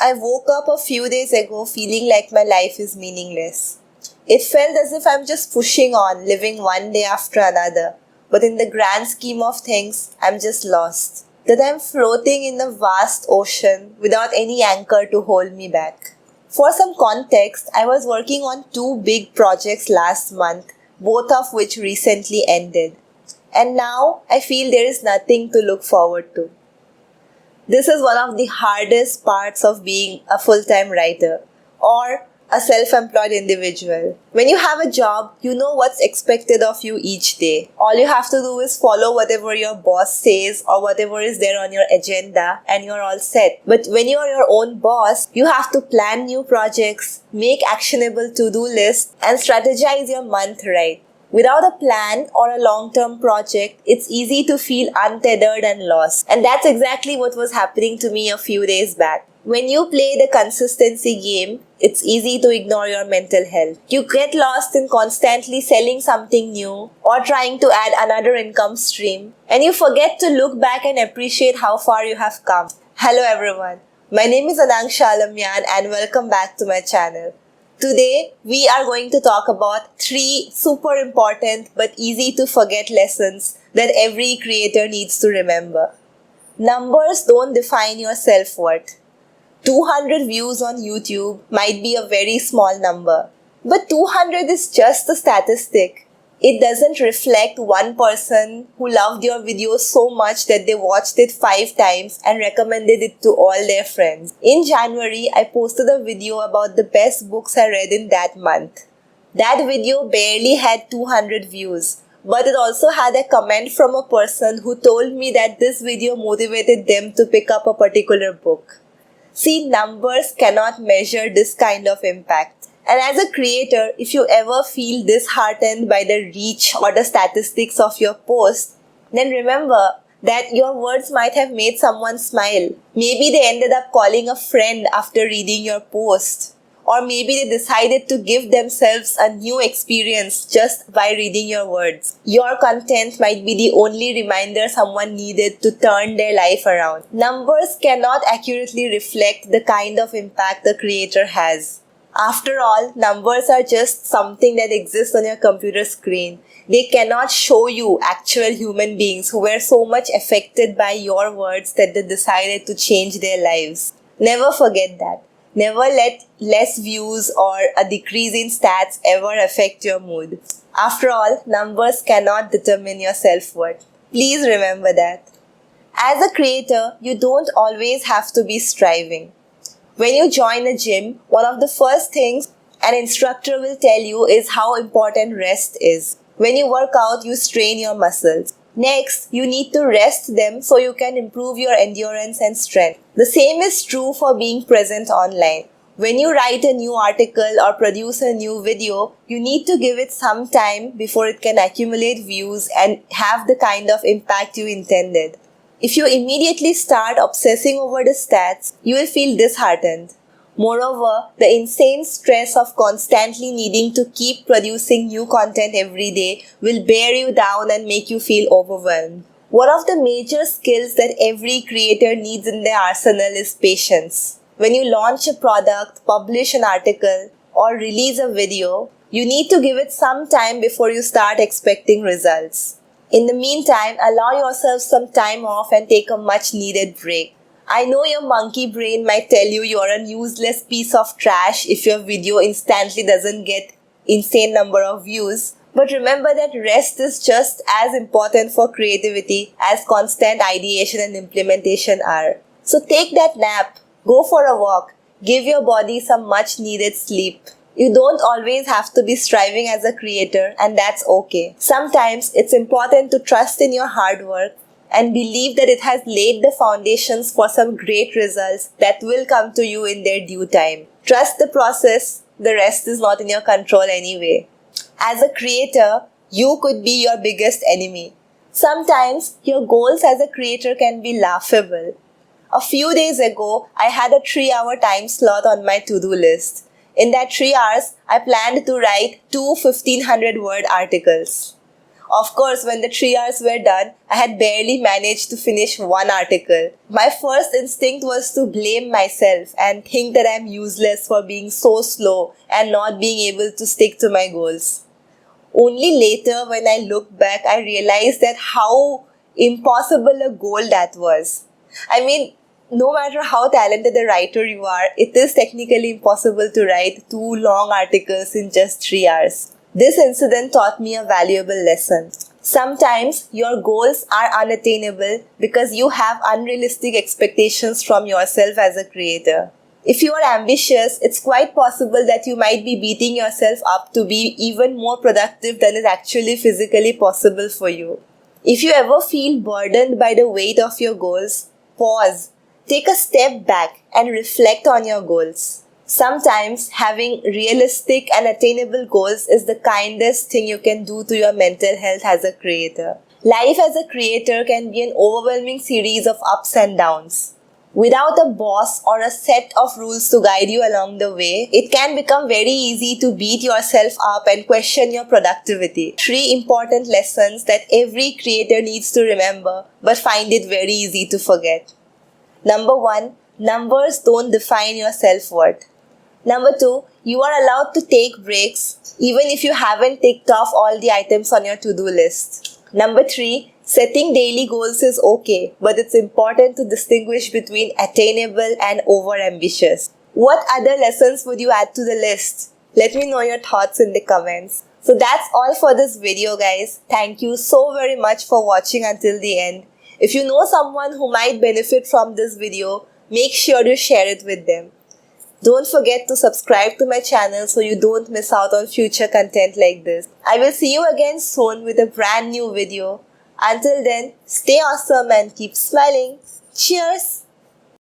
I woke up a few days ago feeling like my life is meaningless. It felt as if I'm just pushing on, living one day after another. But in the grand scheme of things, I'm just lost. That I'm floating in a vast ocean without any anchor to hold me back. For some context, I was working on two big projects last month, both of which recently ended. And now I feel there is nothing to look forward to. This is one of the hardest parts of being a full-time writer or a self-employed individual. When you have a job, you know what's expected of you each day. All you have to do is follow whatever your boss says or whatever is there on your agenda and you're all set. But when you're your own boss, you have to plan new projects, make actionable to-do lists, and strategize your month right. Without a plan or a long-term project, it's easy to feel untethered and lost. And that's exactly what was happening to me a few days back. When you play the consistency game, it's easy to ignore your mental health. You get lost in constantly selling something new or trying to add another income stream, and you forget to look back and appreciate how far you have come. Hello everyone, my name is Alamyan and welcome back to my channel. Today, we are going to talk about 3 super important but easy to forget lessons that every creator needs to remember. Numbers don't define your self-worth. 200 views on YouTube might be a very small number, but 200 is just a statistic. It doesn't reflect one person who loved your video so much that they watched it 5 times and recommended it to all their friends. In January, I posted a video about the best books I read in that month. That video barely had 200 views, but it also had a comment from a person who told me that this video motivated them to pick up a particular book. See, numbers cannot measure this kind of impact. And as a creator, if you ever feel disheartened by the reach or the statistics of your post, then remember that your words might have made someone smile. Maybe they ended up calling a friend after reading your post. Or maybe they decided to give themselves a new experience just by reading your words. Your content might be the only reminder someone needed to turn their life around. Numbers cannot accurately reflect the kind of impact the creator has. After all, numbers are just something that exists on your computer screen. They cannot show you actual human beings who were so much affected by your words that they decided to change their lives. Never forget that. Never let less views or a decrease in stats ever affect your mood. After all, numbers cannot determine your self-worth. Please remember that. As a creator, you don't always have to be striving. When you join a gym, one of the first things an instructor will tell you is how important rest is. When you work out, you strain your muscles. Next, you need to rest them so you can improve your endurance and strength. The same is true for being present online. When you write a new article or produce a new video, you need to give it some time before it can accumulate views and have the kind of impact you intended. If you immediately start obsessing over the stats, you will feel disheartened. Moreover, the insane stress of constantly needing to keep producing new content every day will bear you down and make you feel overwhelmed. One of the major skills that every creator needs in their arsenal is patience. When you launch a product, publish an article, or release a video, you need to give it some time before you start expecting results. In the meantime, allow yourself some time off and take a much needed break. I know your monkey brain might tell you you're a useless piece of trash if your video instantly doesn't get insane number of views. But remember that rest is just as important for creativity as constant ideation and implementation are. So take that nap, go for a walk, give your body some much needed sleep. You don't always have to be striving as a creator, and that's okay. Sometimes it's important to trust in your hard work and believe that it has laid the foundations for some great results that will come to you in their due time. Trust the process, the rest is not in your control anyway. As a creator, you could be your biggest enemy. Sometimes your goals as a creator can be laughable. A few days ago, I had a 3-hour time slot on my to-do list. In that 3 hours, I planned to write 2 1,500-word articles. Of course, when the 3 hours were done, I had barely managed to finish one article. My first instinct was to blame myself and think that I'm useless for being so slow and not being able to stick to my goals. Only later, when I look back, I realized that how impossible a goal that was. I mean, no matter how talented a writer you are, it is technically impossible to write 2 long articles in just 3 hours. This incident taught me a valuable lesson. Sometimes your goals are unattainable because you have unrealistic expectations from yourself as a creator. If you are ambitious, it's quite possible that you might be beating yourself up to be even more productive than is actually physically possible for you. If you ever feel burdened by the weight of your goals, pause, take a step back and reflect on your goals. Sometimes having realistic and attainable goals is the kindest thing you can do to your mental health as a creator. Life as a creator can be an overwhelming series of ups and downs. Without a boss or a set of rules to guide you along the way, it can become very easy to beat yourself up and question your productivity. 3 important lessons that every creator needs to remember but find it very easy to forget. Number 1, numbers don't define your self-worth. Number 2, you are allowed to take breaks even if you haven't ticked off all the items on your to-do list. Number 3, setting daily goals is okay, but it's important to distinguish between attainable and over-ambitious. What other lessons would you add to the list? Let me know your thoughts in the comments. So that's all for this video, guys. Thank you so very much for watching until the end. If you know someone who might benefit from this video, make sure to share it with them. Don't forget to subscribe to my channel so you don't miss out on future content like this. I will see you again soon with a brand new video. Until then, stay awesome and keep smiling. Cheers!